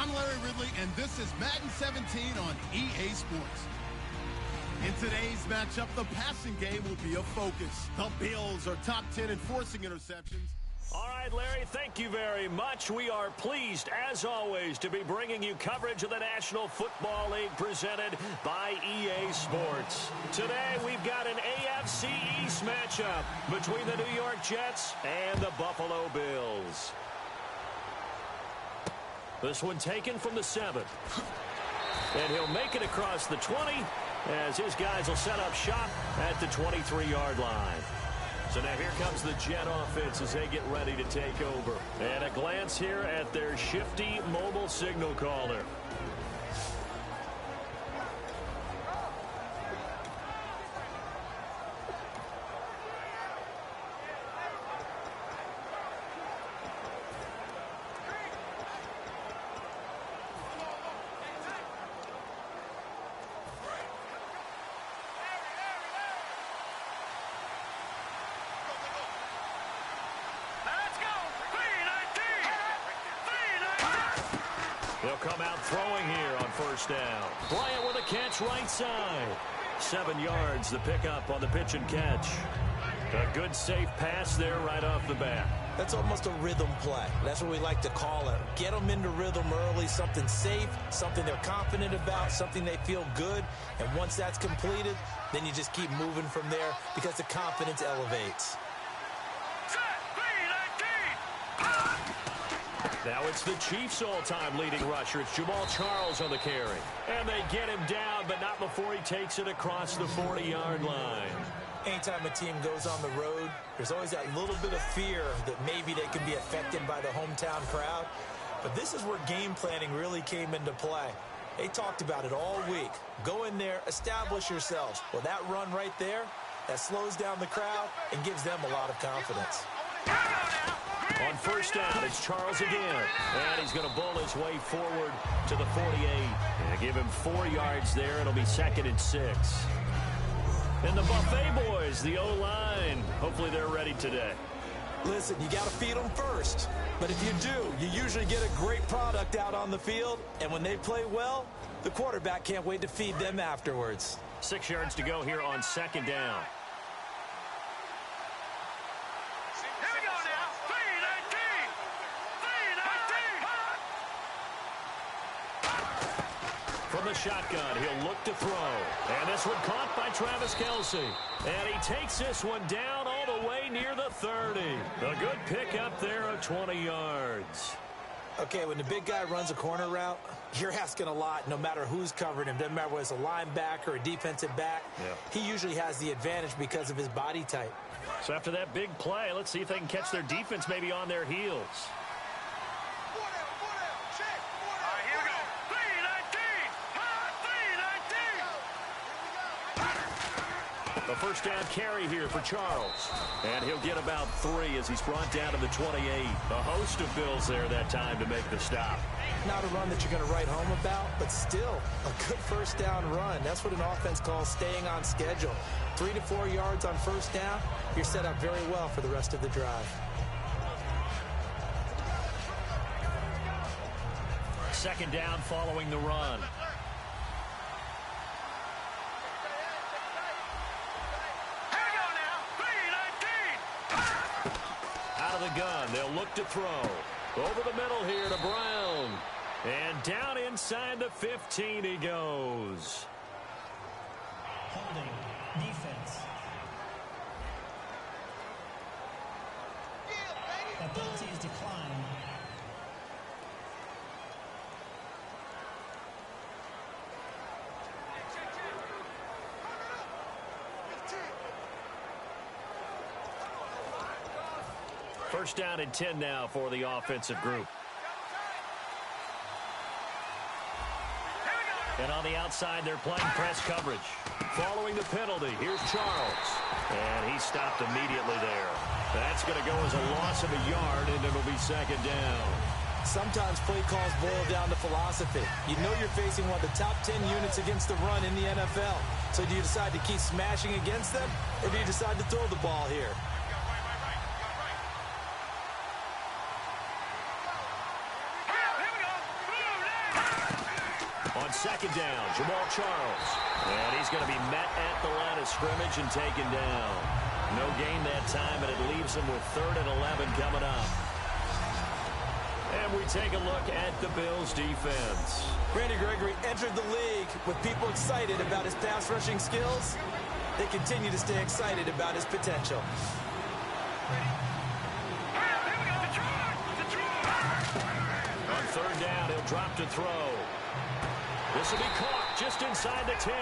I'm Larry Ridley, and this is Madden 17 on EA Sports. In today's matchup, the passing game will be a focus. The Bills are top 10 in forcing interceptions. All right, Larry, thank you very much. We are pleased, as always, to be bringing you coverage of the National Football League presented by EA Sports. Today, we've got an AFC East matchup between the New York Jets and the Buffalo Bills. This one taken from the 7. And he'll make it across the 20 as his guys will set up shop at the 23-yard line. So now here comes the Jet offense as they get ready to take over. And a glance here at their shifty mobile signal caller. They'll come out throwing here on first down. Bryant with a catch right side. 7 yards, the pickup on the pitch and catch. A good safe pass there right off the bat. That's almost a rhythm play. That's what we like to call it. Get them into rhythm early, something safe, something they're confident about, something they feel good. And once that's completed, then you just keep moving from there because the confidence elevates. Now it's the Chiefs' all-time leading rusher. It's Jamal Charles on the carry. And they get him down, but not before he takes it across the 40-yard line. Anytime a team goes on the road, there's always that little bit of fear that maybe they can be affected by the hometown crowd. But this is where game planning really came into play. They talked about it all week. Go in there, establish yourselves. Well, that run right there, that slows down the crowd and gives them a lot of confidence. On first down, it's Charles again. And he's going to bull his way forward to the 48. And give him 4 yards there. It'll be 2nd and 6. And the Buffet boys, the O-line. Hopefully they're ready today. Listen, you got to feed them first. But if you do, you usually get a great product out on the field. And when they play well, the quarterback can't wait to feed them afterwards. 6 yards to go here on 2nd down. From the shotgun, he'll look to throw. And this one caught by Travis Kelce. And he takes this one down all the way near the 30. A good pickup there of 20 yards. Okay, when the big guy runs a corner route, you're asking a lot no matter who's covering him. Doesn't matter whether it's a linebacker or a defensive back. He usually has the advantage because of his body type. So after that big play, let's see if they can catch their defense maybe on their heels. The first down carry here for Charles. And he'll get about 3 as he's brought down to the 28. A host of Bills there that time to make the stop. Not a run that you're going to write home about, but still a good first down run. That's what an offense calls staying on schedule. 3 to 4 yards on first down, you're set up very well for the rest of the drive. Second down following the run. Out of the gun, they'll look to throw. Over the middle here to Brown. And down inside the 15 he goes. Holding, defense. That penalty is declined. First down and 10 now for the offensive group. And on the outside, they're playing press coverage. Following the penalty, here's Charles. And he stopped immediately there. That's going to go as a loss of a yard, and it'll be 2nd down. Sometimes play calls boil down to philosophy. You know you're facing one of the top 10 units against the run in the NFL. So do you decide to keep smashing against them, or do you decide to throw the ball here? second down. Jamal Charles. And he's going to be met at the line of scrimmage and taken down. No gain that time, and it leaves him with 3rd and 11 coming up. And we take a look at the Bills' defense. Randy Gregory entered the league with people excited about his pass rushing skills. They continue to stay excited about his potential. On 3rd down, he'll drop to throw. This will be caught just inside the 10.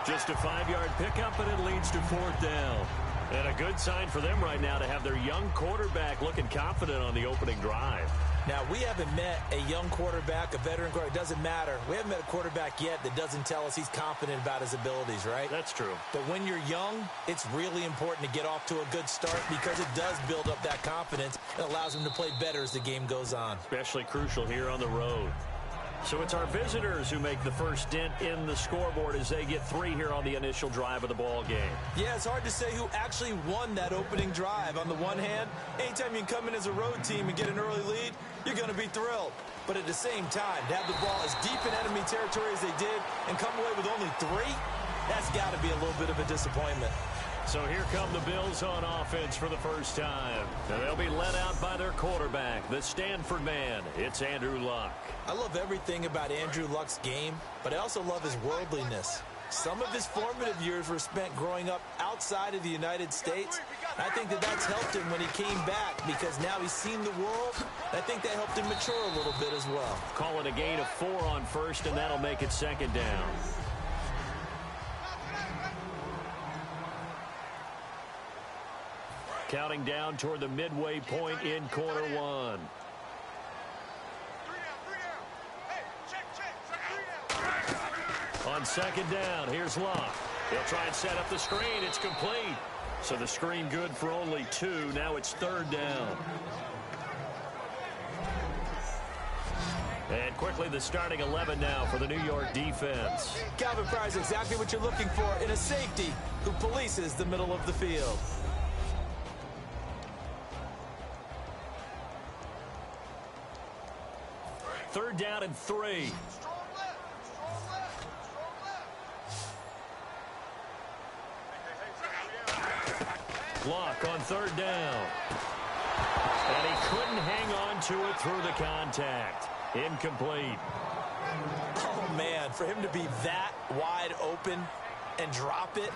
Just a 5-yard pickup, and it leads to 4th down. And a good sign for them right now to have their young quarterback looking confident on the opening drive. Now, we haven't met a young quarterback, a veteran quarterback. It doesn't matter. We haven't met a quarterback yet that doesn't tell us he's confident about his abilities, right? That's true. But when you're young, it's really important to get off to a good start because it does build up that confidence and allows him to play better as the game goes on. Especially crucial here on the road. So it's our visitors who make the first dent in the scoreboard as they get 3 here on the initial drive of the ball game. Yeah, it's hard to say who actually won that opening drive. On the one hand, anytime you can come in as a road team and get an early lead, you're going to be thrilled. But at the same time, to have the ball as deep in enemy territory as they did and come away with only 3, that's got to be a little bit of a disappointment. So here come the Bills on offense for the first time. And they'll be led out by their quarterback, the Stanford man. It's Andrew Luck. I love everything about Andrew Luck's game, but I also love his worldliness. Some of his formative years were spent growing up outside of the United States. I think that that's helped him when he came back because now he's seen the world. I think that helped him mature a little bit as well. Call it a gain of 4 on 1st, and that'll make it 2nd down. Counting down toward the midway point in quarter 1. On 2nd down, here's Luck. He'll try and set up the screen. It's complete. So the screen good for only 2. Now it's 3rd down. And quickly the starting 11 now for the New York defense. Calvin Pryor's exactly what you're looking for in a safety who polices the middle of the field. Third down and 3. Luck on 3rd down. And he couldn't hang on to it through the contact. Incomplete. Oh, man, for him to be that wide open and drop it.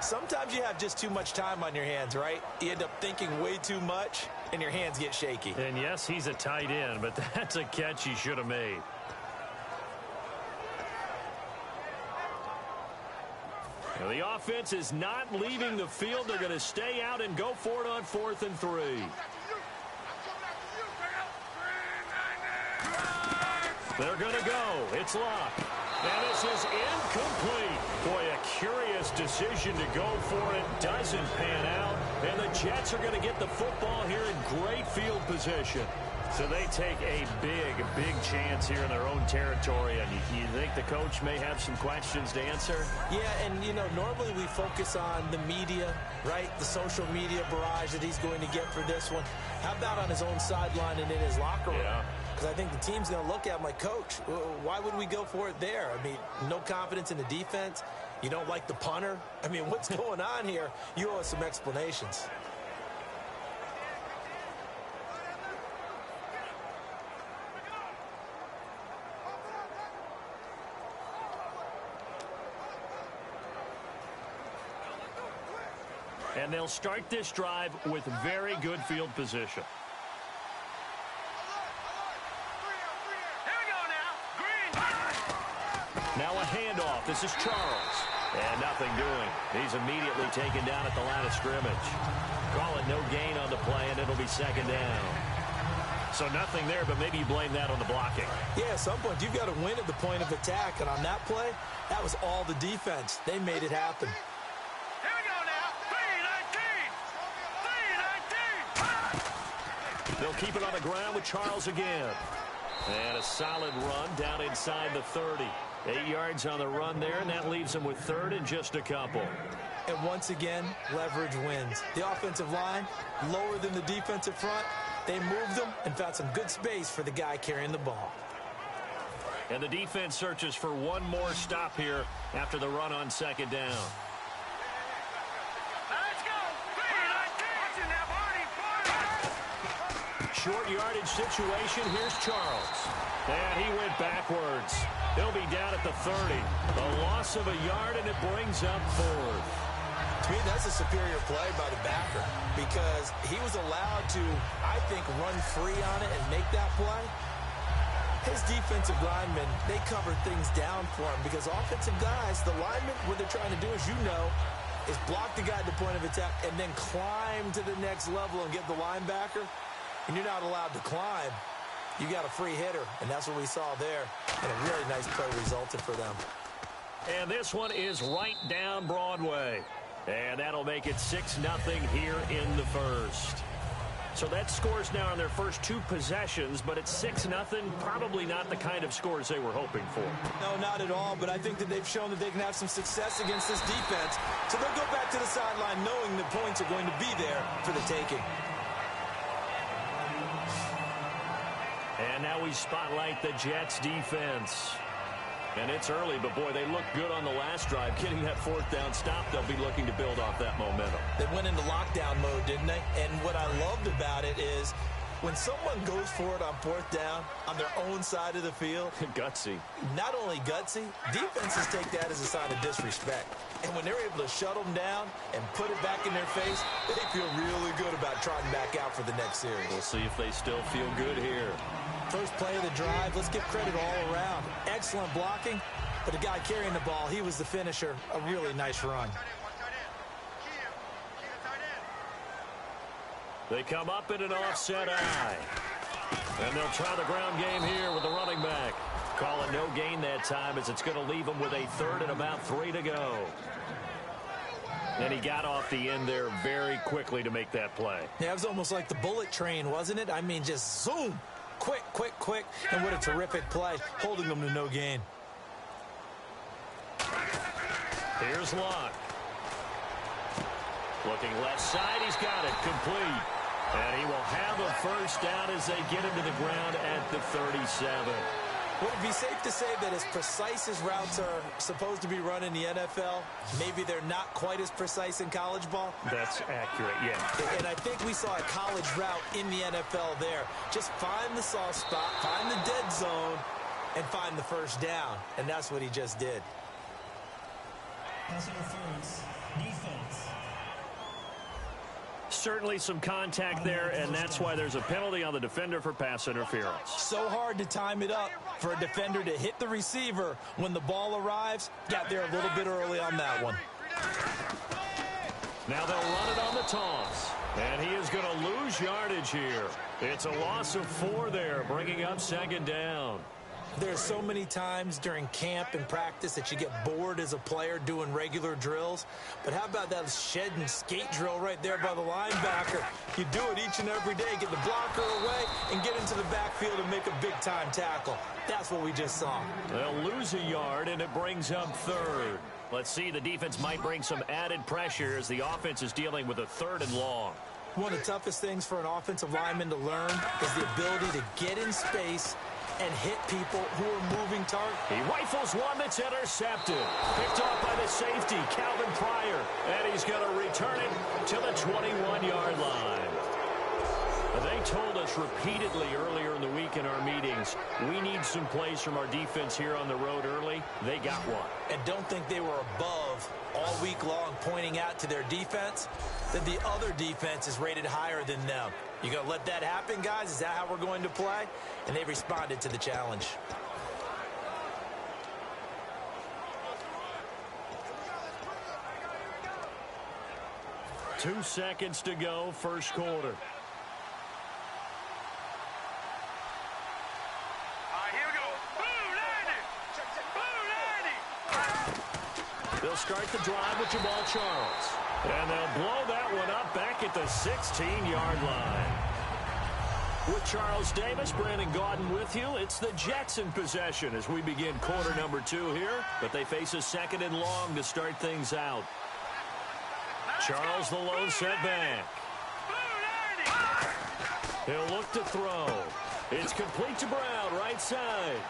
Sometimes you have just too much time on your hands, right? You end up thinking way too much, and your hands get shaky. And yes, he's a tight end, but that's a catch he should have made. Now, the offense is not leaving the field. They're going to stay out and go for it on 4th and 3. They're going to go. It's Luck. And this is incomplete. Boy, a curious decision to go for it. Doesn't pan out. And the Jets are going to get the football here in great field position. So they take a big chance here in their own territory. And you think the coach may have some questions to answer? Yeah, and, you know, normally we focus on the media, right? The social media barrage that he's going to get for this one. How about on his own sideline and in his locker room? Yeah. Because I think the team's going to look at him like, Coach, why would we go for it there? I mean, no confidence in the defense. You don't like the punter? I mean, what's going on here? You owe us some explanations. And they'll start this drive with very good field position. Now a handoff. This is Charles. And nothing doing. He's immediately taken down at the line of scrimmage. Call it no gain on the play, and it'll be 2nd down. So nothing there, but maybe you blame that on the blocking. Yeah, at some point, you've got to win at the point of attack. And on that play, that was all the defense. They made it happen. They'll keep it on the ground with Charles again. And a solid run down inside the 30. 8 yards on the run there, and that leaves them with 3rd and just a couple. And once again, leverage wins. The offensive line, lower than the defensive front. They moved them and found some good space for the guy carrying the ball. And the defense searches for one more stop here after the run on second down. Short yardage situation. Here's Charles. And he went backwards. He'll be down at the 30. The loss of a yard, and it brings up fourth. To me, that's a superior play by the backer because he was allowed to, I think, run free on it and make that play. His defensive linemen, they covered things down for him because offensive guys, the linemen, what they're trying to do, as you know, is block the guy at the point of attack and then climb to the next level and get the linebacker. And you're not allowed to climb. You got a free hitter, and that's what we saw there. And a really nice play resulted for them. And this one is right down Broadway. And that'll make it 6-0 here in the first. So that scores now on their first two possessions, but it's 6-0. Probably not the kind of scores they were hoping for. No, not at all, but I think that they've shown that they can have some success against this defense. So they'll go back to the sideline knowing the points are going to be there for the taking. And now we spotlight the Jets defense. And it's early, but boy, they looked good on the last drive. Getting that fourth down stop, they'll be looking to build off that momentum. They went into lockdown mode, didn't they? And what I loved about it is when someone goes for it on fourth down on their own side of the field. Gutsy. Not only gutsy, defenses take that as a sign of disrespect. And when they're able to shut them down and put it back in their face, they feel really good about trotting back out for the next series. We'll see if they still feel good here. First play of the drive, let's give credit all around. Excellent blocking, but the guy carrying the ball, he was the finisher. A really nice run. They come up in an offset eye. And they'll try the ground game here with the running back. Call it no gain that time as it's going to leave them with a third and about 3 to go. And he got off the end there very quickly to make that play. Yeah, it was almost like the bullet train, wasn't it? I mean, just zoom. Quick, quick, quick. And what a terrific play, holding them to no gain. Here's Locke. Looking left side, he's got it, complete. And he will have a first down as they get him to the ground at the 37. Would it be safe to say that as precise as routes are supposed to be run in the NFL, maybe they're not quite as precise in college ball? That's accurate, yeah. And I think we saw a college route in the NFL there. Just find the soft spot, find the dead zone, and find the first down. And that's what he just did. Pass interference. Defense. Certainly some contact there, and that's why there's a penalty on the defender for pass interference. So hard to time it up for a defender to hit the receiver when the ball arrives. Got there a little bit early on that one. Now they'll run it on the toss. And he is going to lose yardage here. It's a loss of 4 there, bringing up second down. There's so many times during camp and practice that you get bored as a player doing regular drills. But how about that shed and skate drill right there by the linebacker? You do it each and every day, get the blocker away and get into the backfield and make a big-time tackle. That's what we just saw. They'll lose a yard, and it brings up third. Let's see, the defense might bring some added pressure as the offense is dealing with a 3rd and long. One of the toughest things for an offensive lineman to learn is the ability to get in space and hit people who are moving targets. He rifles one that's intercepted. Picked off by the safety, Calvin Pryor. And he's going to return it to the 21-yard line. They told us repeatedly earlier in the week in our meetings, we need some plays from our defense here on the road early. They got one. And don't think they were above all week long pointing out to their defense that the other defense is rated higher than them. You going to let that happen, guys? Is that how we're going to play? And they responded to the challenge. Two seconds to go, first quarter. They'll start the drive with Jamal Charles. And they'll blow that one up back at the 16-yard line. With Charles Davis, Brandon Gaudin with you. It's the Jets in possession as we begin quarter number 2 here. But they face a 2nd and long to start things out. Charles the lone setback. He'll look to throw. It's complete to Brown, right side.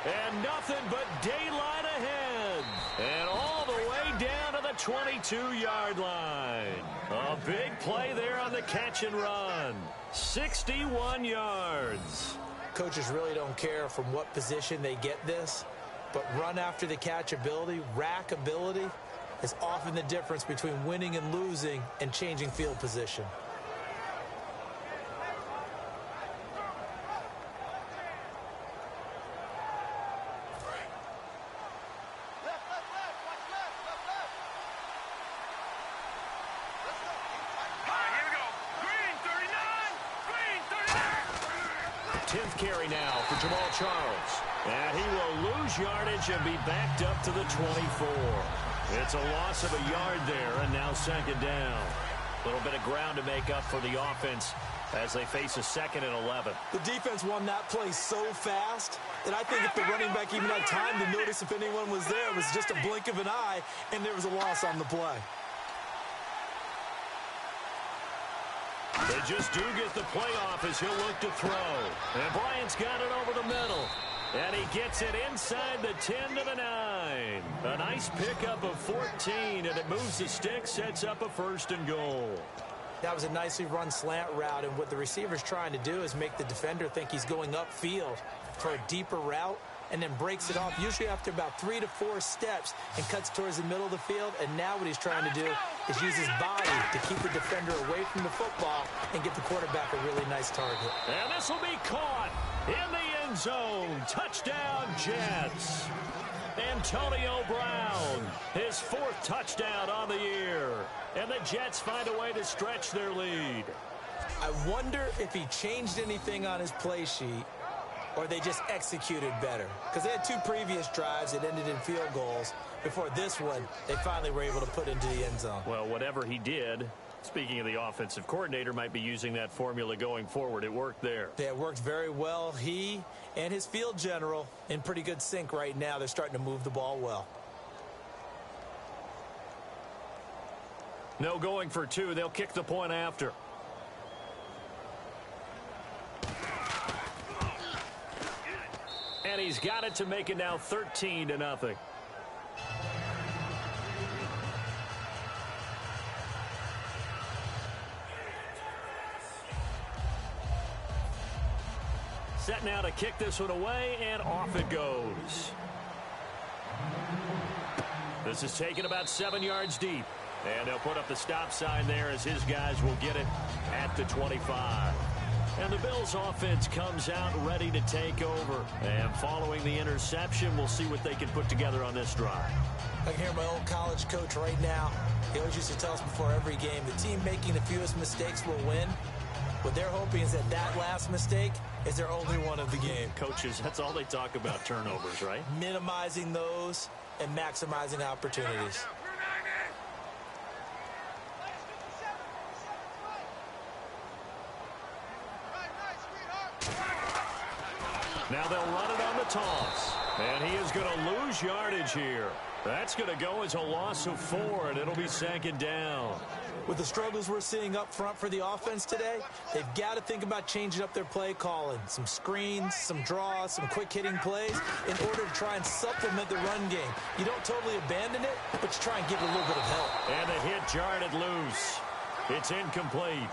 And nothing but daylight ahead. And all the way down to the 22-yard line. A big play there on the catch and run. 61 yards. Coaches really don't care from what position they get this, but run after the catch ability, rack ability, is often the difference between winning and losing and changing field position. Carry now for Jamal Charles. And he will lose yardage and be backed up to the 24. It's a loss of a yard there, and now second down. A little bit of ground to make up for the offense as they face a 2nd and 11. The defense won that play so fast that I think if the running back even had time to notice if anyone was there, it was just a blink of an eye, and there was a loss on the play. They just do get the play off as he'll look to throw. And Bryant's got it over the middle. And he gets it inside the 10 to the 9. A nice pickup of 14, and it moves the stick, sets up a 1st and goal. That was a nicely run slant route, and what the receiver's trying to do is make the defender think he's going upfield for a deeper route, and then breaks it off, usually after about 3 to 4 steps, and cuts towards the middle of the field. And now what he's trying to do is use his body to keep the defender away from the football and get the quarterback a really nice target. And this will be caught in the end zone. Touchdown, Jets. Antonio Brown, his 4th touchdown on the year. And the Jets find a way to stretch their lead. I wonder if he changed anything on his play sheet, or they just executed better. Because they had 2 previous drives that ended in field goals. Before this one, they finally were able to put into the end zone. Well, whatever he did, speaking of the offensive coordinator, might be using that formula going forward. It worked there. Yeah, it worked very well. He and his field general in pretty good sync right now. They're starting to move the ball well. No going for 2. They'll kick the point after. And he's got it to make it now 13 to nothing. Set now to kick this one away, and off it goes. This is taken about 7 yards deep. And they'll put up the stop sign there as his guys will get it at the 25. And the Bills offense comes out ready to take over. And following the interception, we'll see what they can put together on this drive. I can hear my old college coach right now. He always used to tell us before every game, the team making the fewest mistakes will win. What they're hoping is that that last mistake is their only one of the game. Coaches, that's all they talk about, turnovers, right? Minimizing those and maximizing opportunities. Now they'll run it on the toss. And he is going to lose yardage here. That's going to go as a loss of 4, and it'll be second down. With the struggles we're seeing up front for the offense today, they've got to think about changing up their play calling. Some screens, some draws, some quick-hitting plays in order to try and supplement the run game. You don't totally abandon it, but you try and give it a little bit of help. And the hit jarred it loose. It's incomplete.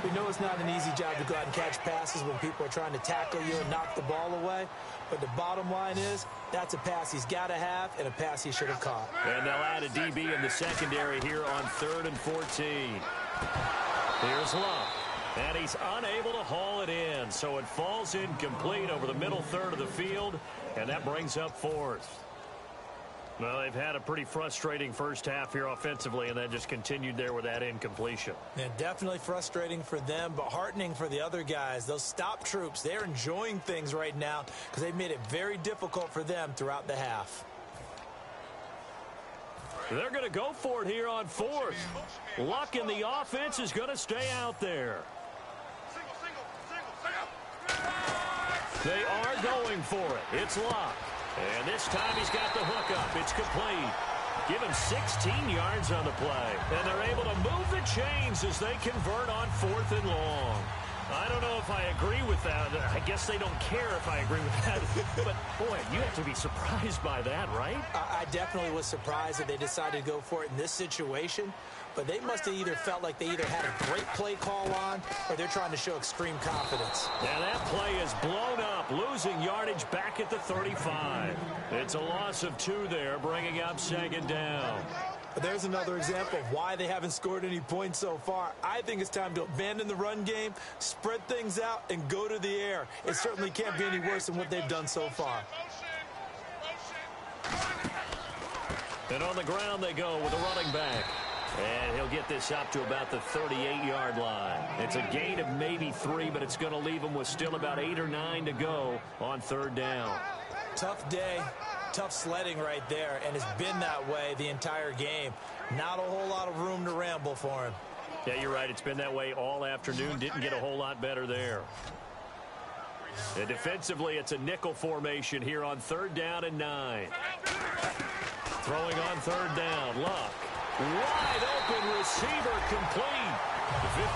We know it's not an easy job to go out and catch passes when people are trying to tackle you and knock the ball away. But the bottom line is, that's a pass he's got to have and a pass he should have caught. And they'll add a DB in the secondary here on 3rd and 14. Here's Love. And he's unable to haul it in. So it falls incomplete over the middle third of the field. And that brings up 4th. Well, they've had a pretty frustrating first half here offensively, and then just continued there with that incompletion. And definitely frustrating for them, but heartening for the other guys. Those stop troops, they're enjoying things right now because they've made it very difficult for them throughout the half. They're going to go for it here on 4th. Luck in the offense is going to stay out there. They are going for it. It's Luck. And this time he's got the hook up. It's complete. Give him 16 yards on the play. And they're able to move the chains as they convert on 4th and long. I don't know if I agree with that. I guess they don't care if I agree with that. But, boy, you have to be surprised by that, right? I definitely was surprised that they decided to go for it in this situation. But they must have either felt like they either had a great play call on or they're trying to show extreme confidence. And that play is blown up, losing yardage back at the 35. It's a loss of 2 there, bringing up 2nd down. But there's another example of why they haven't scored any points so far. I think it's time to abandon the run game, spread things out, and go to the air. It certainly can't be any worse than what they've done so far. And on the ground they go with a running back. And he'll get this up to about the 38-yard line. It's a gain of maybe 3, but it's going to leave him with still about 8 or 9 to go on 3rd down. Tough day, tough sledding right there, and it's been that way the entire game. Not a whole lot of room to ramble for him. Yeah, you're right. It's been that way all afternoon. Didn't get a whole lot better there. And defensively, it's a nickel formation here on 3rd down and 9. Throwing on 3rd down, Luck. Wide open receiver complete.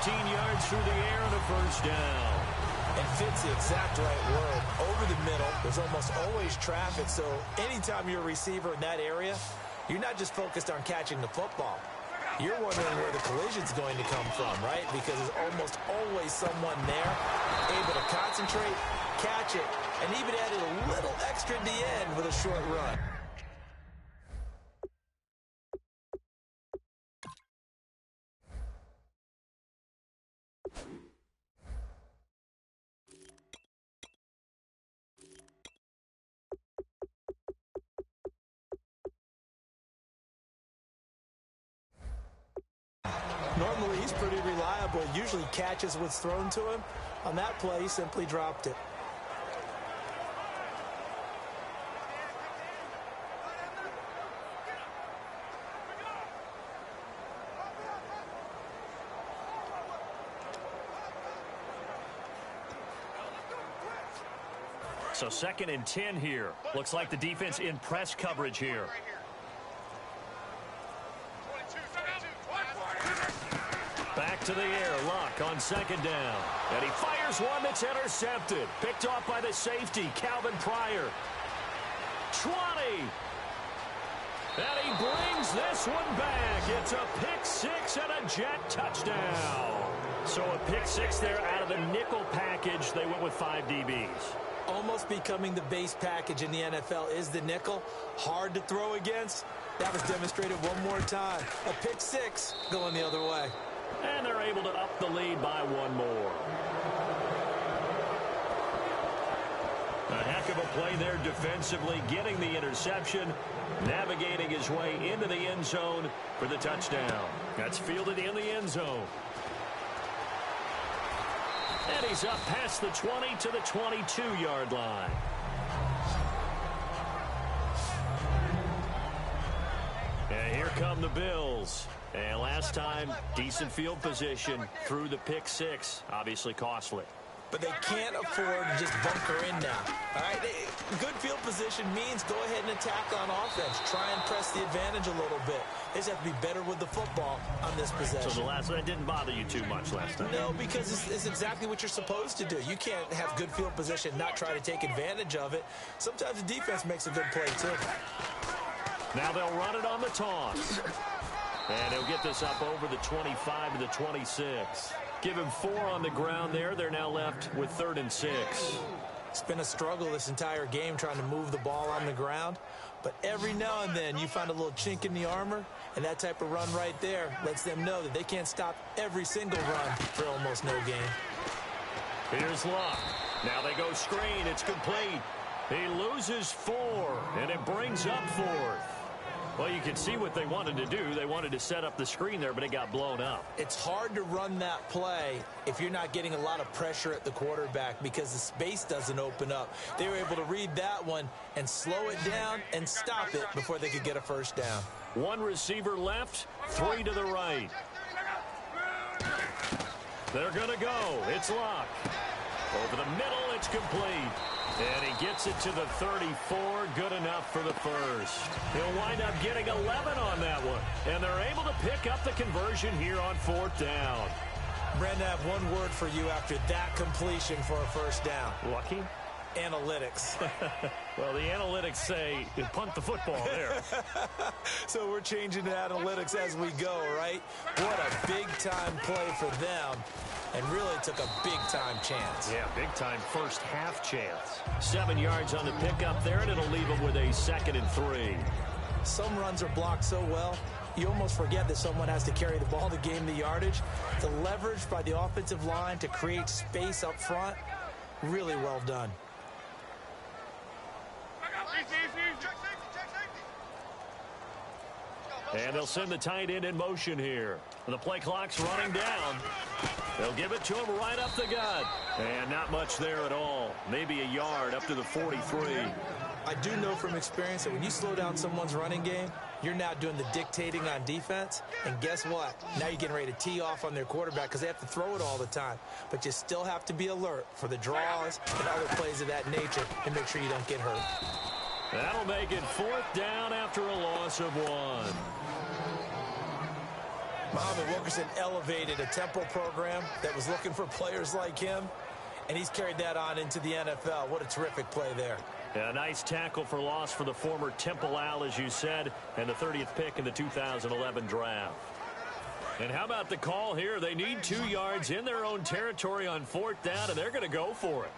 15 yards through the air and a 1st down. And fits the exact right word. Over the middle, there's almost always traffic, so anytime you're a receiver in that area, you're not just focused on catching the football. You're wondering where the collision's going to come from, right? Because there's almost always someone there able to concentrate, catch it, and even added a little extra at the end with a short run. Normally, he's pretty reliable. Usually catches what's thrown to him. On that play, he simply dropped it. So 2nd and 10 here. Looks like the defense in press coverage here. Back to the air, Luck on 2nd down. And he fires one that's intercepted. Picked off by the safety, Calvin Pryor. 20. And he brings this one back. It's a pick 6 and a Jet touchdown. So a pick 6 there out of the nickel package. They went with 5 DBs. Almost becoming the base package in the NFL is the nickel. Hard to throw against. That was demonstrated one more time. A pick 6 going the other way. And they're able to up the lead by 1 more. A heck of a play there defensively, getting the interception, navigating his way into the end zone for the touchdown. That's fielded in the end zone. And he's up past the 20 to the 22-yard line. And here come the Bills. And last time, decent field position through the pick 6. Obviously costly. But they can't afford to just bunker in now. All right, good field position means go ahead and attack on offense. Try and press the advantage a little bit. They just have to be better with the football on this possession. So the last one didn't bother you too much last time? No, because it's exactly what you're supposed to do. You can't have good field position, not try to take advantage of it. Sometimes the defense makes a good play, too. Now they'll run it on the toss. And he'll get this up over the 25 to the 26. Give him 4 on the ground there. They're now left with 3rd and 6. It's been a struggle this entire game trying to move the ball on the ground. But every now and then you find a little chink in the armor, and that type of run right there lets them know that they can't stop every single run for almost no gain. Here's Luck. Now they go screen. It's complete. He loses 4, and it brings up 4th. Well, you can see what they wanted to do. They wanted to set up the screen there, but it got blown up. It's hard to run that play if you're not getting a lot of pressure at the quarterback because the space doesn't open up. They were able to read that one and slow it down and stop it before they could get a 1st down. 1 receiver left, 3 to the right. They're going to go. It's Luck. Over the middle, it's complete. And he gets it to the 34, good enough for the 1st. He'll wind up getting 11 on that one. And they're able to pick up the conversion here on 4th down. Brandon, I have one word for you after that completion for a first down. Lucky? Analytics. Well, the analytics say you punt the football there. So we're changing to analytics as we go, right? What a big-time play for them, and really took a big-time chance. Yeah, big-time first half chance. 7 yards on the pickup there, and it'll leave them with a 2nd and 3. Some runs are blocked so well, you almost forget that someone has to carry the ball to gain the yardage. The leverage by the offensive line to create space up front, really well done. And they'll send the tight end in motion here. The play clock's running down. They'll give it to him right up the gut. And not much there at all. Maybe a yard up to the 43. I do know from experience that when you slow down someone's running game, you're now doing the dictating on defense. And guess what? Now you're getting ready to tee off on their quarterback because they have to throw it all the time. But you still have to be alert for the draws and other plays of that nature and make sure you don't get hurt. That'll make it 4th down after a loss of 1. Muhammad Wilkerson elevated a Temple program that was looking for players like him, and he's carried that on into the NFL. What a terrific play there. A nice tackle for loss for the former Temple Owl, as you said, and the 30th pick in the 2011 draft. And how about the call here? They need 2 yards in their own territory on 4th down, and they're going to go for it.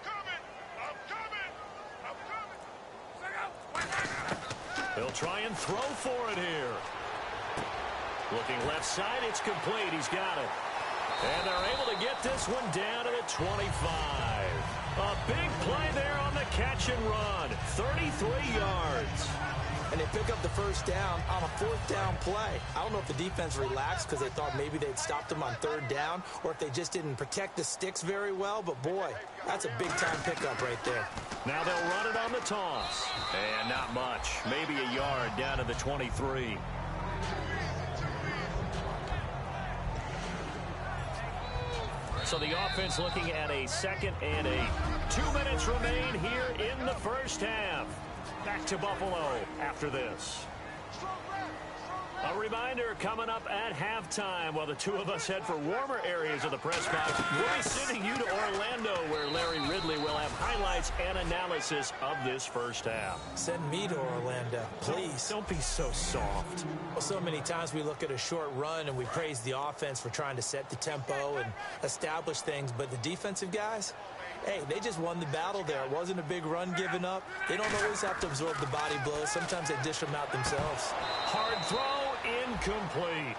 They'll try and throw for it here. Looking left side, it's complete. He's got it. And they're able to get this one down to the 25. A big play there on the catch and run. 33 yards. And they pick up the first down on a 4th down play. I don't know if the defense relaxed because they thought maybe they'd stopped them on 3rd down or if they just didn't protect the sticks very well. But, boy, that's a big-time pickup right there. Now they'll run it on the toss. And not much. Maybe a yard down to the 23. So the offense looking at a 2nd and 8. 2 minutes remain here in the first half. Back to Buffalo after this. A reminder coming up at halftime while the two of us head for warmer areas of the press box. We'll be sending you to Orlando where Larry Ridley will have highlights and analysis of this first half. Send me to Orlando, please. Don't be so soft. Well, so many times we look at a short run and we praise the offense for trying to set the tempo and establish things, but the defensive guys, hey, they just won the battle there. It wasn't a big run given up. They don't always have to absorb the body blows. Sometimes they dish them out themselves. Hard throw, incomplete.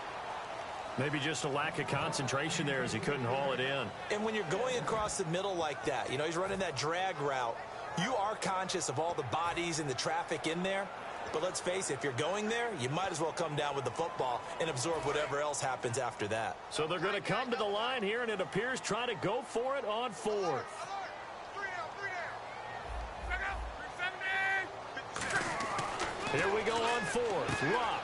Maybe just a lack of concentration there as he couldn't haul it in. And when you're going across the middle like that, you know, he's running that drag route, you are conscious of all the bodies and the traffic in there. But let's face it, if you're going there, you might as well come down with the football and absorb whatever else happens after that. So they're going to come to the line here, and it appears trying to go for it on 4th. Here we go on 4th. Rock.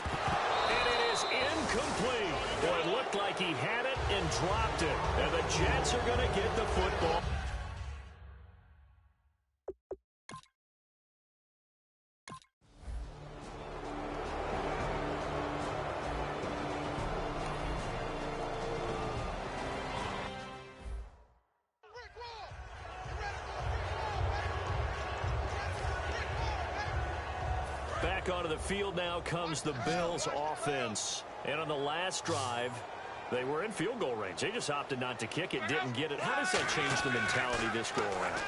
And it is incomplete. Well, it looked like he had it and dropped it. And the Jets are going to get the football. Back onto the field now comes the Bills offense. And on the last drive, they were in field goal range. They just opted not to kick it, didn't get it. How does that change the mentality this go around?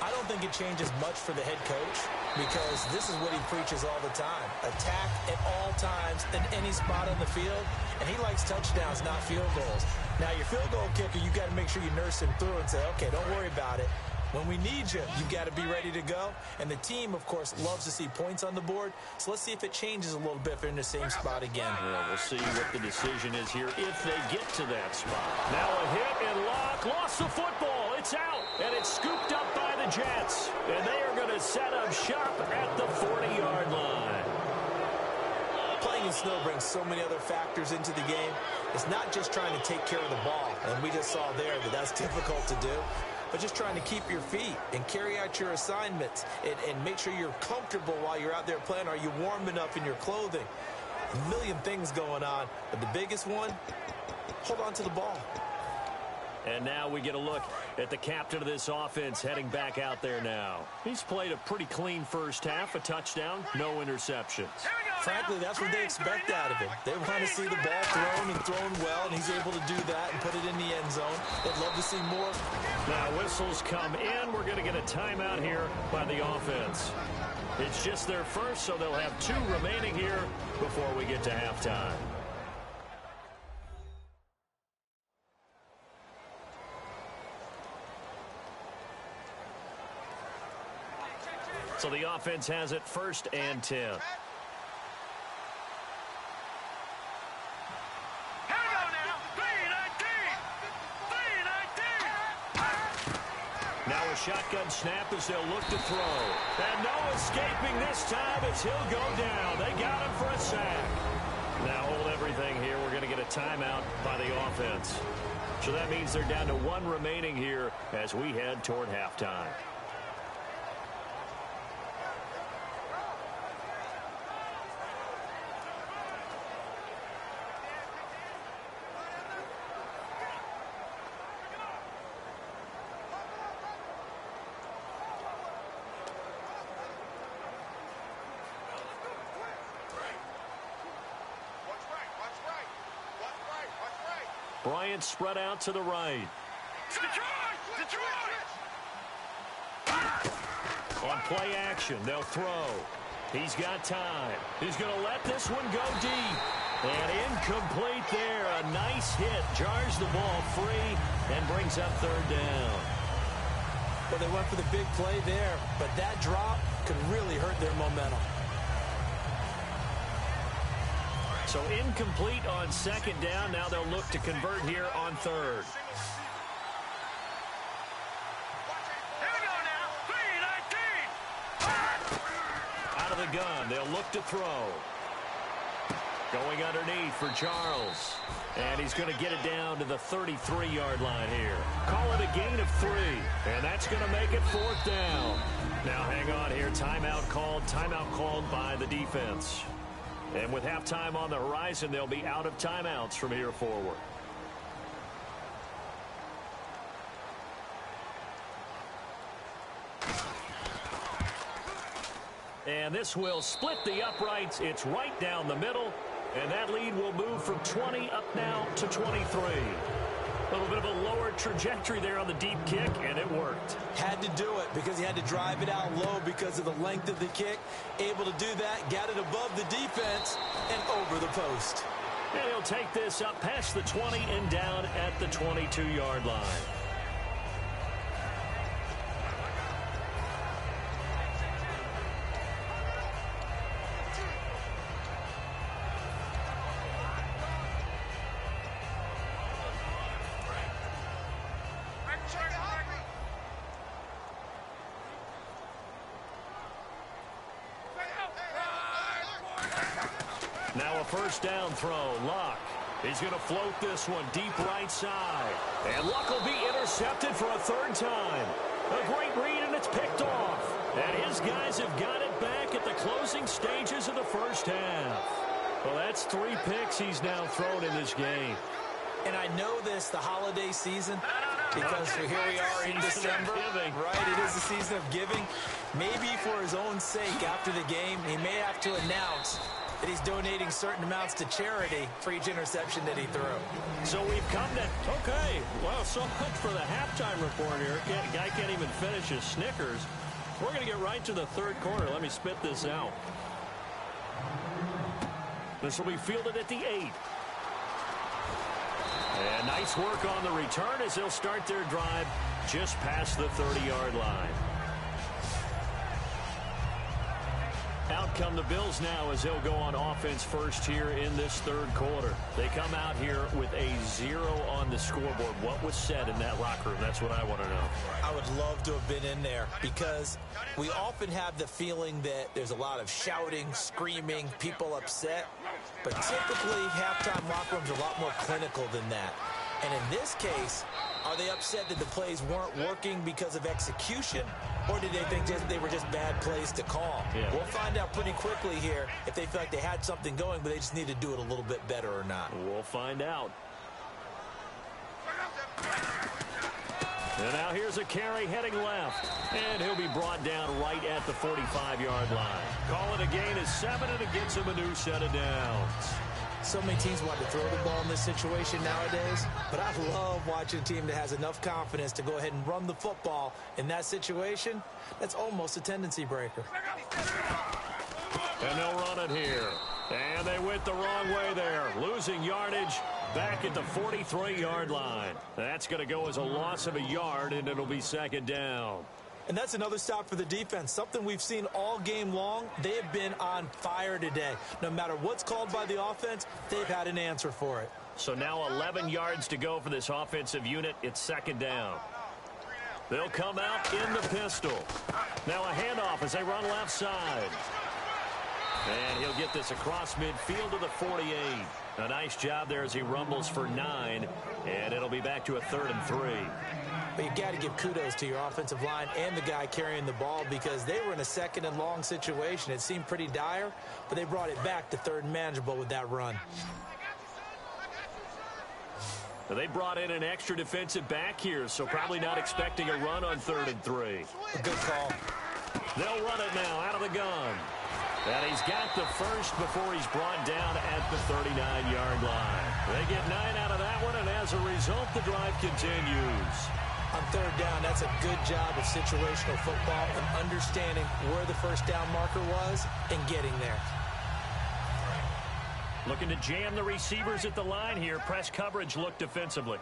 I don't think it changes much for the head coach because this is what he preaches all the time. Attack at all times in any spot on the field, and he likes touchdowns, not field goals. Now, your field goal kicker, you got to make sure you nurse him through and say, okay, don't worry about it. When we need you, you've got to be ready to go. And the team, of course, loves to see points on the board. So let's see if it changes a little bit if they're in the same spot again. Well, we'll see what the decision is here if they get to that spot. Now a hit and Locke lost the football. It's out, and it's scooped up by the Jets. And they are going to set up shop at the 40-yard line. Playing in snow brings so many other factors into the game. It's not just trying to take care of the ball, and we just saw there that that's difficult to do, but just trying to keep your feet and carry out your assignments and make sure you're comfortable while you're out there playing. Are you warm enough in your clothing? A million things going on, but the biggest one, hold on to the ball. And now we get a look at the captain of this offense heading back out there now. He's played a pretty clean first half, a touchdown, no interceptions. Frankly, that's what they expect out of him. They want to see the ball thrown and thrown well, and he's able to do that and put it in the end zone. They'd love to see more. Now whistles come in. We're going to get a timeout here by the offense. It's just their first, so they'll have 2 remaining here before we get to halftime. So the offense has it 1st and 10. Now a shotgun snap as they'll look to throw. And no escaping this time as he'll go down. They got him for a sack. Now hold everything here. We're going to get a timeout by the offense. So that means they're down to 1 remaining here as we head toward halftime. Bryant spread out to the right. On play action, they'll throw. He's got time. He's going to let this one go deep. And incomplete there. A nice hit. Jars the ball free and brings up 3rd down. Well, they went for the big play there, but that drop could really hurt their momentum. So incomplete on 2nd down. Now they'll look to convert here on 3rd. Out of the gun, they'll look to throw. Going underneath for Charles. And he's going to get it down to the 33-yard line here. Call it a gain of 3. And that's going to make it 4th down. Now hang on here. Timeout called by the defense. And with halftime on the horizon, they'll be out of timeouts from here forward. And this will split the uprights. It's right down the middle. And that lead will move from 20 up now to 23. A little bit of a lower trajectory there on the deep kick, and it worked. Had to do it because he had to drive it out low because of the length of the kick. Able to do that, got it above the defense, and over the post. And he'll take this up past the 20 and down at the 22-yard line. Now a 1st down throw. Luck. He's going to float this one deep right side. And Luck will be intercepted for a 3rd time. A great read, and it's picked off. And his guys have got it back at the closing stages of the 1st half. Well, that's 3 picks he's now thrown in this game. And I know this, the holiday season, because here we are in December. Right, it is the season of giving. Maybe for his own sake after the game, he may have to announce that he's donating certain amounts to charity for each interception that he threw. So we've come to, okay, well, so much for the halftime report here. Guy can't even finish his Snickers. We're going to get right to the 3rd quarter. Let me spit this out. This will be fielded at the 8. And nice work on the return as they'll start their drive just past the 30-yard line. Out come the Bills now as they'll go on offense first here in this 3rd quarter. They come out here with a 0 on the scoreboard. What was said in that locker room? That's what I want to know. I would love to have been in there because we often have the feeling that there's a lot of shouting, screaming, people upset. But typically, halftime locker rooms are a lot more clinical than that. And in this case, are they upset that the plays weren't working because of execution? Or did they think they were just bad plays to call? Yeah. We'll find out pretty quickly here if they feel like they had something going, but they just need to do it a little bit better or not. We'll find out. And now here's a carry heading left. And he'll be brought down right at the 45-yard line. Call it a gain of 7, and it gets him a new set of downs. So many teams want to throw the ball in this situation nowadays, but I love watching a team that has enough confidence to go ahead and run the football in that situation. That's almost a tendency breaker. And they'll run it here. And they went the wrong way there, losing yardage back at the 43-yard line. That's going to go as a loss of a yard, and it'll be second down. And that's another stop for the defense, something we've seen all game long. They have been on fire today. No matter what's called by the offense, they've had an answer for it. So now 11 yards to go for this offensive unit. It's second down. They'll come out in the pistol. Now a handoff as they run left side. And he'll get this across midfield to the 48. A nice job there as he rumbles for 9. And it'll be back to a 3rd and 3. But you got to give kudos to your offensive line and the guy carrying the ball, because they were in a 2nd and long situation. It seemed pretty dire, but they brought it back to 3rd and manageable with that run. Now they brought in an extra defensive back here, so probably not expecting a run on 3rd and 3. A good call. They'll run it now out of the gun. And he's got the first before he's brought down at the 39-yard line. They get 9 out of that one, and as a result, the drive continues. On 3rd down, that's a good job of situational football and understanding where the first down marker was and getting there. Looking to jam the receivers at the line here. Press coverage look defensively.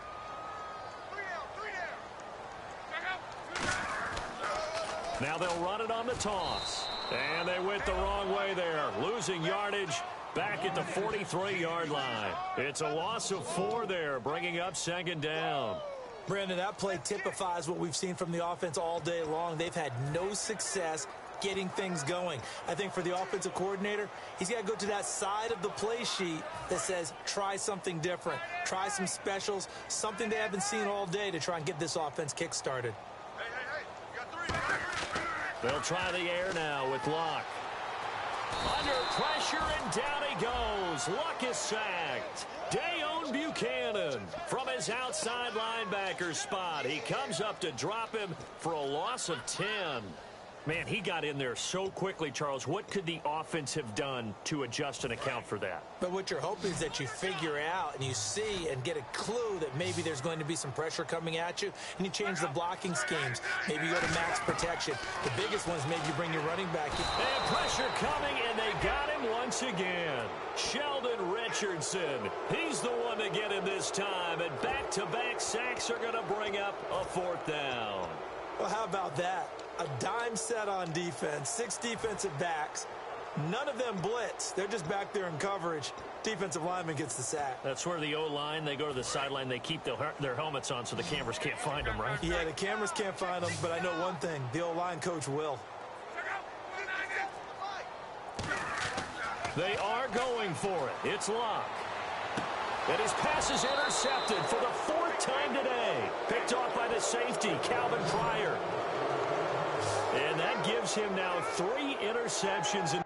Now they'll run it on the toss. And they went the wrong way there, losing yardage back at the 43-yard line. It's a loss of 4 there, bringing up second down. Brandon, that play typifies what we've seen from the offense all day long. They've had no success getting things going. I think for the offensive coordinator, he's got to go to that side of the play sheet that says try something different, try some specials, something they haven't seen all day to try and get this offense kick-started. They'll try the air now with Luck. Under pressure, and down he goes. Luck is sacked. Dayon Buchanan from his outside linebacker spot. He comes up to drop him for a loss of 10. Man, he got in there so quickly, Charles. What could the offense have done to adjust and account for that? But what you're hoping is that you figure out and you see and get a clue that maybe there's going to be some pressure coming at you, and you change the blocking schemes. Maybe you go to max protection. The biggest one is maybe you bring your running back in. And pressure coming, and they got him once again. Sheldon Richardson. He's the one to get him this time, and back-to-back sacks are going to bring up a 4th down. Well, how about that? A dime set on defense, 6 defensive backs. None of them blitz. They're just back there in coverage. Defensive lineman gets the sack. That's where the O-line, they go to the sideline, they keep their helmets on so the cameras can't find them, right? Yeah, the cameras can't find them, but I know one thing. The O-line coach will. They are going for it. It's Luck. And his pass is intercepted for the 4th time today. Picked off by the safety, Calvin Pryor. And that gives him now 3 interceptions.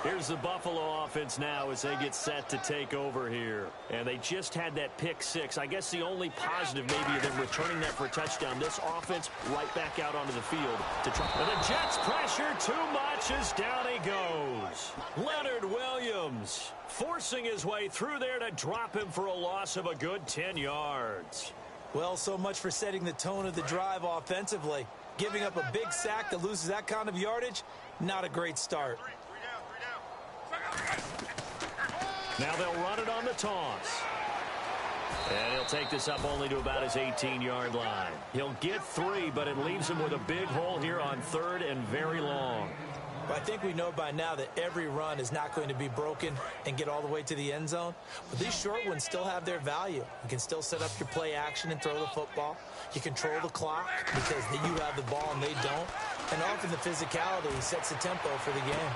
Here's the Buffalo offense now as they get set to take over here. And they just had that pick 6. I guess the only positive maybe of them returning that for a touchdown. This offense right back out onto the field to try. And the Jets pressure too much as down he goes. Leonard Williams forcing his way through there to drop him for a loss of a good 10 yards. Well, so much for setting the tone of the drive offensively. Giving up a big sack that loses that kind of yardage, not a great start. Now they'll run it on the toss. And he'll take this up only to about his 18-yard line. He'll get 3, but it leaves him with a big hole here on 3rd and very long. But I think we know by now that every run is not going to be broken and get all the way to the end zone. But these short ones still have their value. You can still set up your play action and throw the football. You control the clock because you have the ball and they don't. And often the physicality sets the tempo for the game.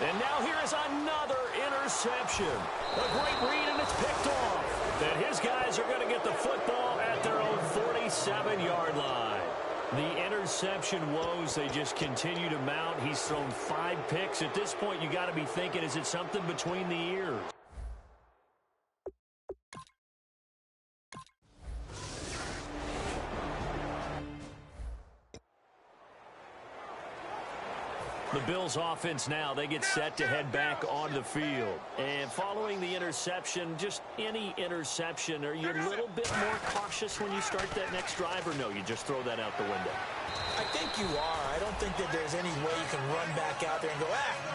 And now here is another interception. A great read, and it's picked off. And his guys are going to get the football at their own 47-yard line. The interception woes, they just continue to mount. He's thrown 5 picks. At this point, you got to be thinking, is it something between the ears? The Bills offense now, they get set to head back on the field. And following the interception, just any interception, are you a little bit more cautious when you start that next drive, or no, you just throw that out the window? I think you are. I don't think that there's any way you can run back out there and go,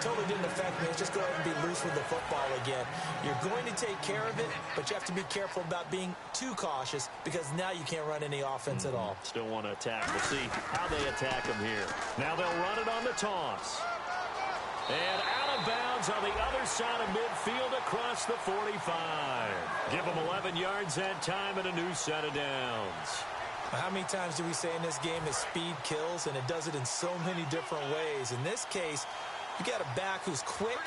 totally didn't affect me. Let's just go ahead and be loose with the football again. You're going to take care of it, but you have to be careful about being too cautious because now you can't run any offense at all. Still want to attack. We'll see how they attack them here. Now they'll run it on the toss. And out of bounds on the other side of midfield across the 45. Give them 11 yards that time and a new set of downs. How many times do we say in this game that speed kills, and it does it in so many different ways? In this case, you got a back who's quick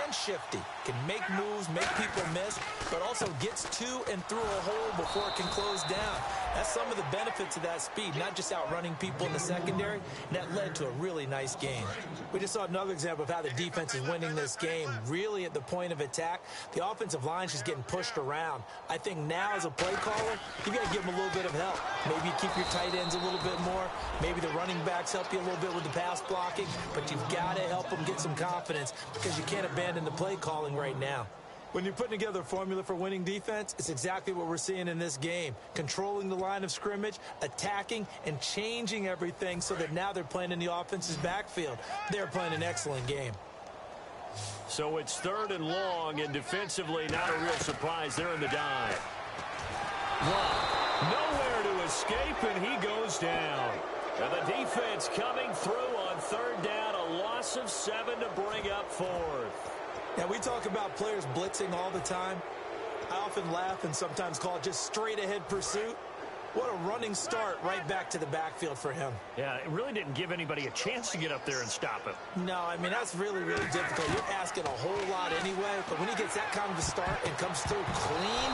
and shifty, can make moves, make people miss, but also gets to and through a hole before it can close down. That's some of the benefits of that speed, not just outrunning people in the secondary, and that led to a really nice game. We just saw another example of how the defense is winning this game. Really at the point of attack, the offensive line's just getting pushed around. I think now as a play caller, you got to give them a little bit of help. Maybe you keep your tight ends a little bit more. Maybe the running backs help you a little bit with the pass blocking, but you've got to help them get some confidence because you can't abandon the play calling right now. When you're putting together a formula for winning defense, it's exactly what we're seeing in this game. Controlling the line of scrimmage, attacking, and changing everything so that now they're playing in the offense's backfield. They're playing an excellent game. So it's 3rd and long, and defensively, not a real surprise. They're in the dive. Nowhere to escape, and he goes down. And the defense coming through on 3rd down, a loss of 7 to bring up 4th. Now, we talk about players blitzing all the time. I often laugh and sometimes call it just straight-ahead pursuit. What a running start right back to the backfield for him. Yeah, it really didn't give anybody a chance to get up there and stop him. No, I mean, that's really, really difficult. You're asking a whole lot anyway, but when he gets that kind of a start and comes through clean,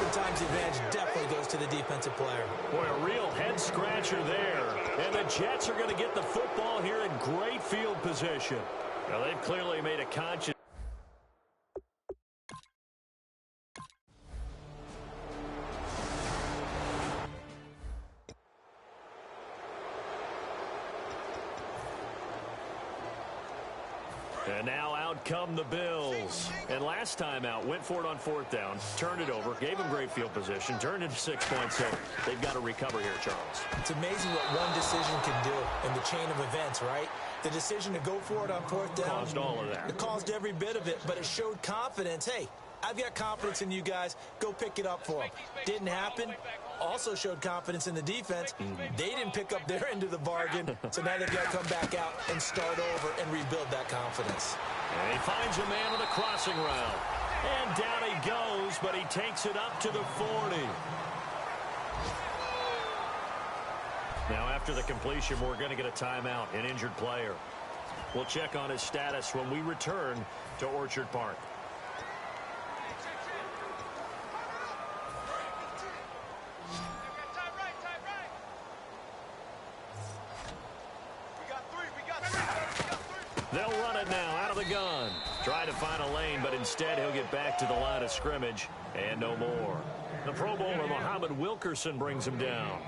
oftentimes the advantage definitely goes to the defensive player. Boy, a real head-scratcher there. And the Jets are going to get the football here in great field position. Well, they've clearly made a conscious. And now out come the Bills. And last time out, went for it on 4th down, turned it over, gave them great field position, turned into 6 points. So they've got to recover here, Charles. It's amazing what one decision can do in the chain of events, right? The decision to go for it on 4th down. Caused all of that. It caused every bit of it, but it showed confidence. Hey, I've got confidence in you guys. Go pick it up for them. Didn't happen. Also showed confidence in the defense. They didn't pick up their end of the bargain, so now they've got to come back out and start over and rebuild that confidence. And he finds a man on the crossing route. And down he goes, but he takes it up to the 40. Now, after the completion, we're going to get a timeout, an injured player. We'll check on his status when we return to Orchard Park. They'll run it now out of the gun. Try to find a lane, but instead he'll get back to the line of scrimmage and no more. The Pro Bowler, Muhammad Wilkerson, brings him down.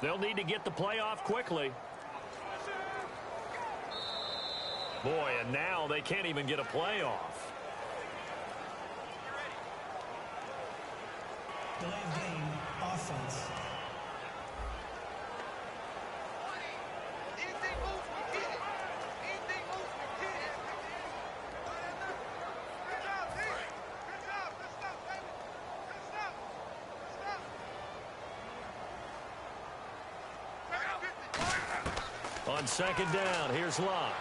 They'll need to get the play off quickly. Boy, and now they can't even get a play off. Delay of game, offense. On second down, here's Locke.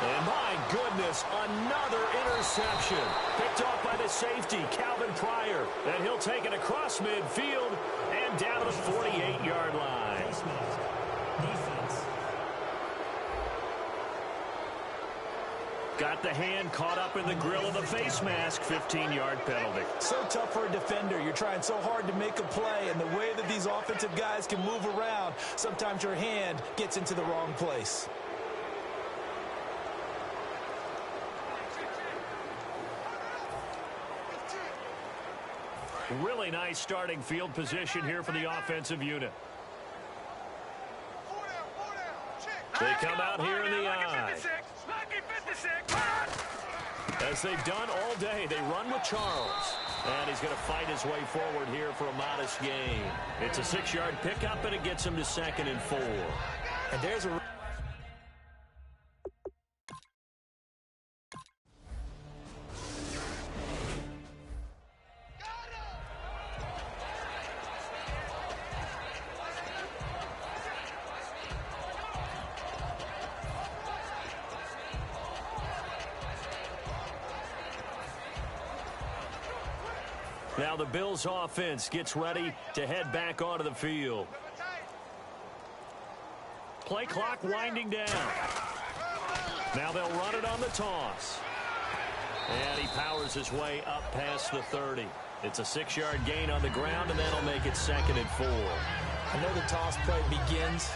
And my goodness, another interception. Picked off by the safety, Calvin Pryor. And he'll take it across midfield and down to the 48-yard line. Defense. Got the hand caught up in the grill of the face mask. 15-yard penalty. So tough for a defender. You're trying so hard to make a play, and the way that these offensive guys can move around, sometimes your hand gets into the wrong place. Really nice starting field position here for the offensive unit. They come out here in the eye. As they've done all day, they run with Charles. And he's going to fight his way forward here for a modest gain. It's a 6-yard pickup, and it gets him to 2nd and 4. And there's a... Now the Bills offense gets ready to head back onto the field. Play clock winding down. Now they'll run it on the toss. And he powers his way up past the 30. It's a 6-yard gain on the ground, and that'll make it 2nd and 4. I know the toss play begins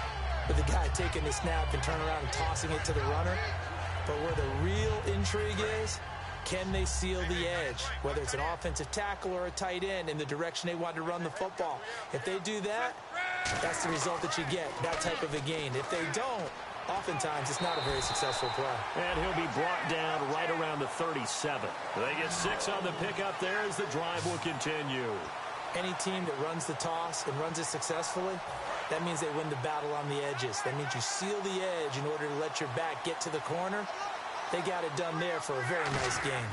with the guy taking the snap and turning around and tossing it to the runner. But where the real intrigue is, can they seal the edge, whether it's an offensive tackle or a tight end, in the direction they want to run the football? If they do that, that's the result that you get, that type of a gain. If they don't, oftentimes it's not a very successful play. And he'll be brought down right around the 37. They get 6 on the pickup there as the drive will continue. Any team that runs the toss and runs it successfully, that means they win the battle on the edges. That means you seal the edge in order to let your back get to the corner. They got it done there for a very nice game.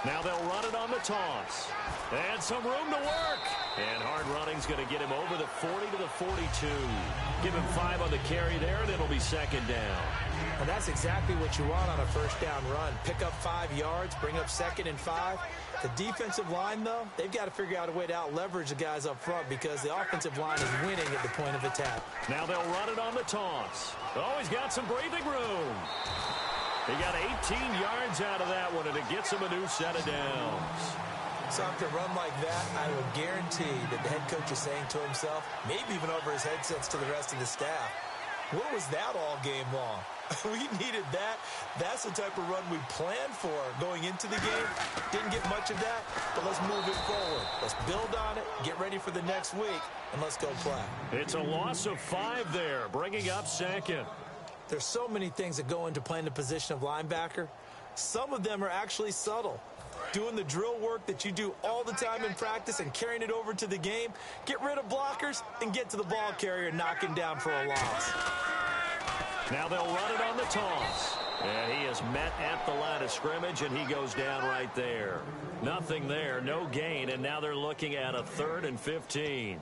Now they'll run it on the toss. And some room to work. And hard running's going to get him over the 40 to the 42. Give him 5 on the carry there, and it'll be 2nd down. And that's exactly what you want on a first down run. Pick up 5 yards, bring up 2nd and 5. The defensive line, though, they've got to figure out a way to out-leverage the guys up front because the offensive line is winning at the point of attack. Now they'll run it on the toss. Oh, he's got some breathing room. He got 18 yards out of that one, and it gets him a new set of downs. So after a run like that, I would guarantee that the head coach is saying to himself, maybe even over his headsets to the rest of the staff, where was that all game long? We needed that. That's the type of run we planned for going into the game. Didn't get much of that, but let's move it forward. Let's build on it, get ready for the next week, and let's go play. It's a loss of 5 there, bringing up 2nd. There's so many things that go into playing the position of linebacker. Some of them are actually subtle. Doing the drill work that you do all the time in practice and carrying it over to the game. Get rid of blockers and get to the ball carrier and knock him down for a loss. Now they'll run it on the toss. And he is met at the line of scrimmage, and he goes down right there. Nothing there, no gain, and now they're looking at a 3rd and 15.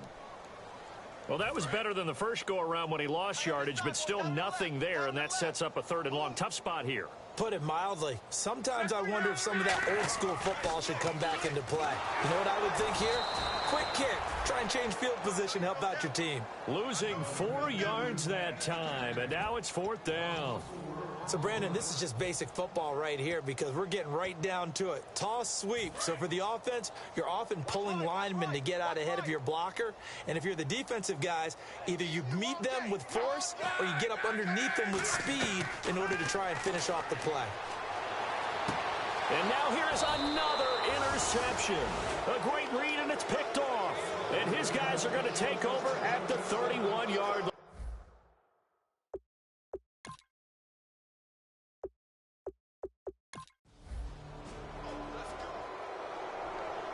Well, that was better than the first go-around when he lost yardage, but still nothing there, and that sets up a 3rd and long. Tough spot here. Put it mildly. Sometimes I wonder if some of that old-school football should come back into play. You know what I would think here? Quick kick. Try and change field position, help out your team. Losing 4 yards that time, and now it's 4th down. So, Brandon, this is just basic football right here because we're getting right down to it. Toss, sweep. So for the offense, you're often pulling linemen to get out ahead of your blocker. And if you're the defensive guys, either you meet them with force or you get up underneath them with speed in order to try and finish off the play. And now here's another interception. A great read, and it's picked off. And his guys are going to take over at the 31-yard line.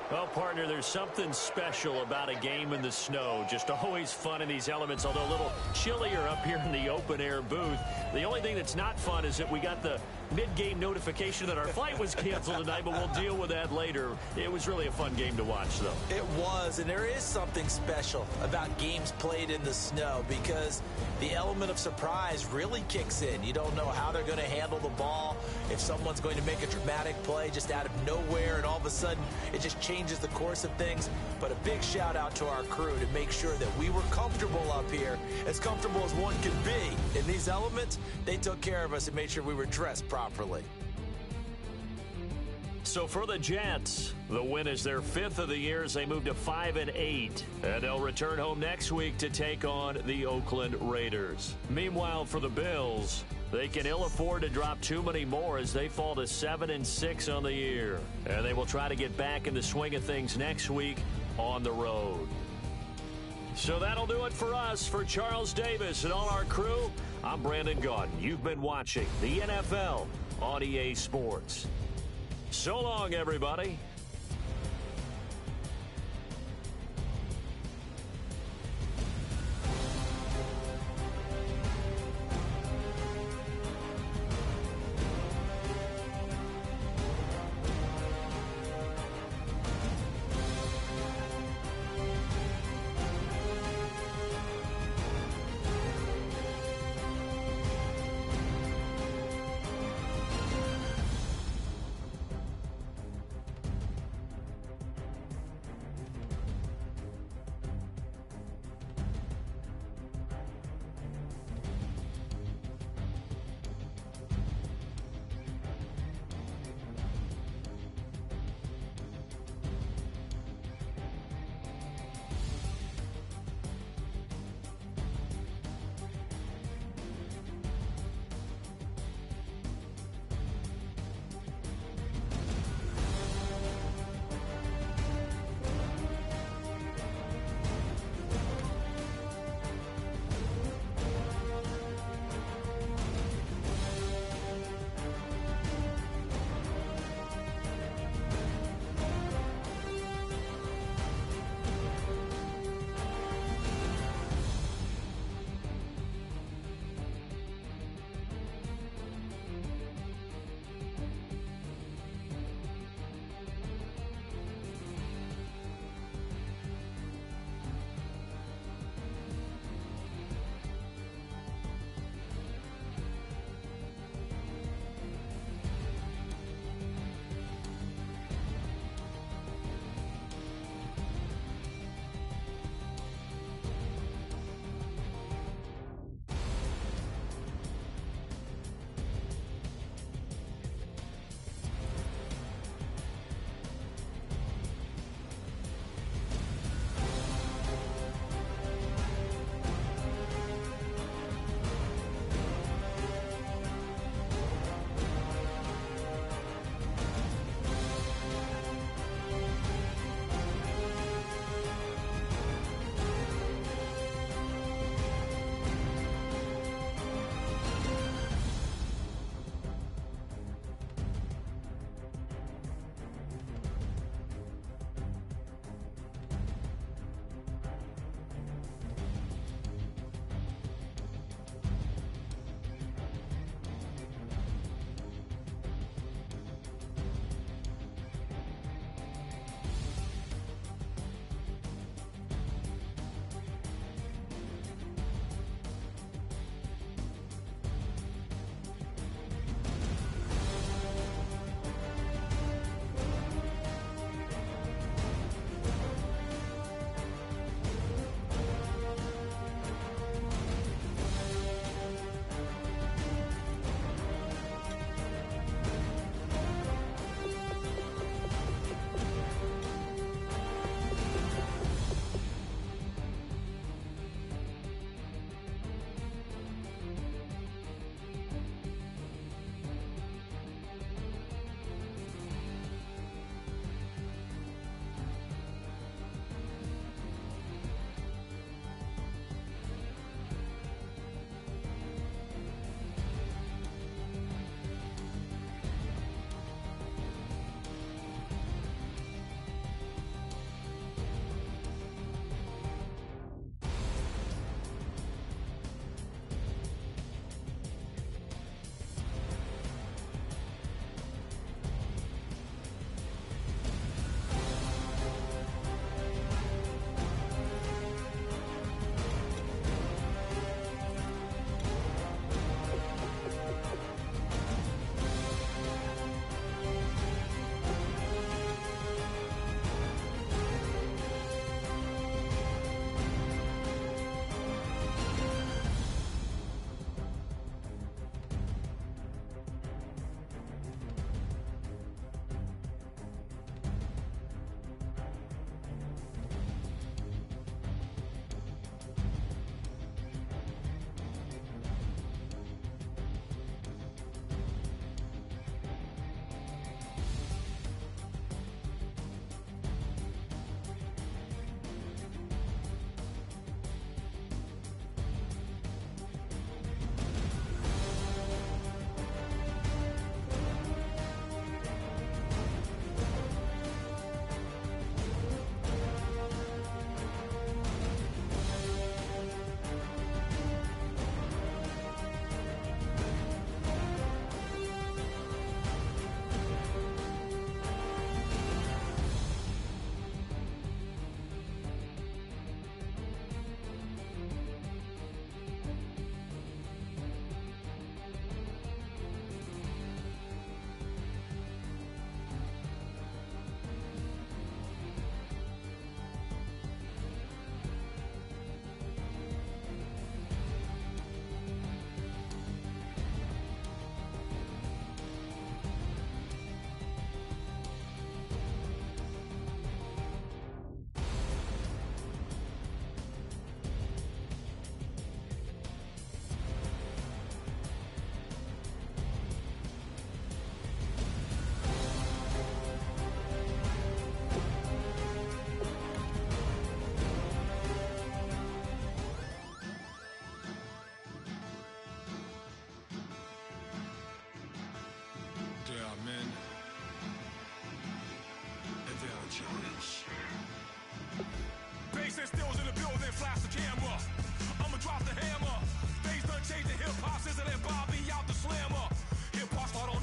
Well, partner, there's something special about a game in the snow. Just always fun in these elements, although a little chillier up here in the open-air booth. The only thing that's not fun is that we got the mid-game notification that our flight was canceled tonight, but we'll deal with that later. It was really a fun game to watch, though. It was, and there is something special about games played in the snow because the element of surprise really kicks in. You don't know how they're going to handle the ball, if someone's going to make a dramatic play just out of nowhere, and all of a sudden it just changes the course of things. But a big shout out to our crew to make sure that we were comfortable up here, as comfortable as one can be. In these elements, they took care of us and made sure we were dressed properly. So for the Jets, the win is their 5th of the year as they move to 5-8. And they'll return home next week to take on the Oakland Raiders. Meanwhile, for the Bills, they can ill afford to drop too many more as they fall to 7-6 on the year. And they will try to get back in the swing of things next week on the road. So that'll do it for us. For Charles Davis and all our crew, I'm Brandon Gaudin. You've been watching the NFL on EA Sports. So long, everybody.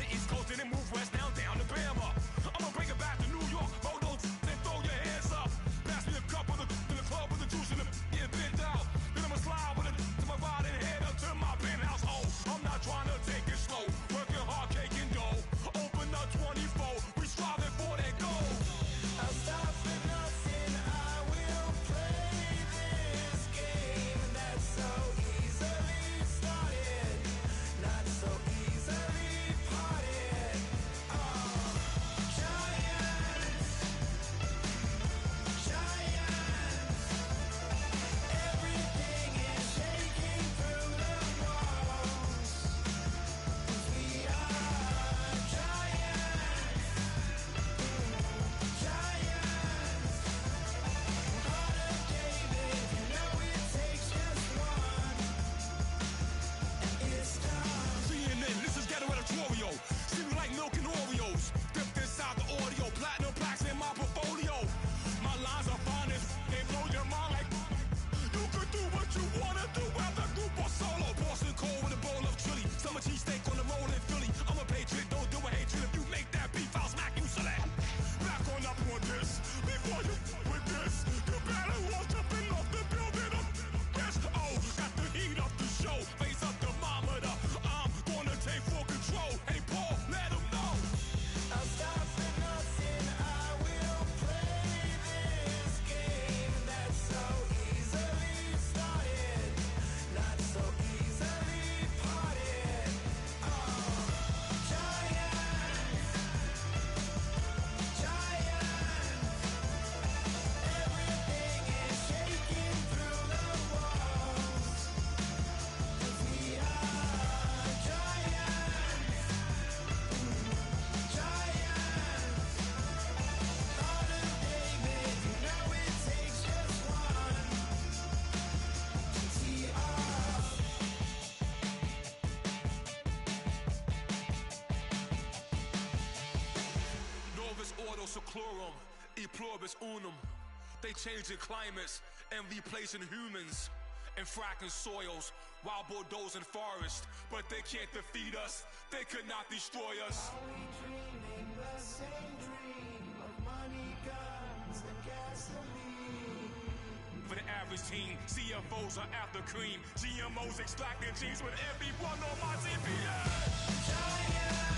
the East Coast, then it moved west, now down to Bama. I'ma bring it back to New York, hold those and throw your hands up. Pass me a cup of the club with the juice in the get bent out. Then I'ma slide with it to my body and head up to my penthouse. Oh, I'm not trying to take it slow, working hard, cake and dough. Open up 24, we striving for that goal. I'll stop for nothing, I will play this game that's so easily started, not so easily parted. Giants, everything is shaking through the walls. We are giants, heart of David, you know it takes just one, and it's done. CNN, this is ghetto editorial. See me like milk and Oreos. Dipped inside the audio, platinum plaques in my portfolio. My lines are finest, they blow your mind like you could do what you wanna do, whether group or solo. Boston cold with a bowl of chili, summer cheesesteak on the roll in Philly. I'm a patriot, don't do a hatred. If you make that beef, I'll smack you silly. Back on up on this, before you with this, you better walk up and off the building up. Yes, oh, got the heat up the show, face up the thermometer. I'm gonna take full control. Hey Paul, let him know. I'll stop for nothing, I will play this game that's so easily started, not so easily parted. Giants, everything is shaking through the walls. We are giants, heart of David, you know it takes just one. Novus ordo seclorum, e pluribus unum. They changing climates and replacing humans and fracking soils while bulldozing forests. But they can't defeat us, they could not destroy us. Are we dreaming the same dream of money, guns, and gasoline? For the average team, CFOs are after cream. GMOs extracting genes with everyone on my TPS. Giants,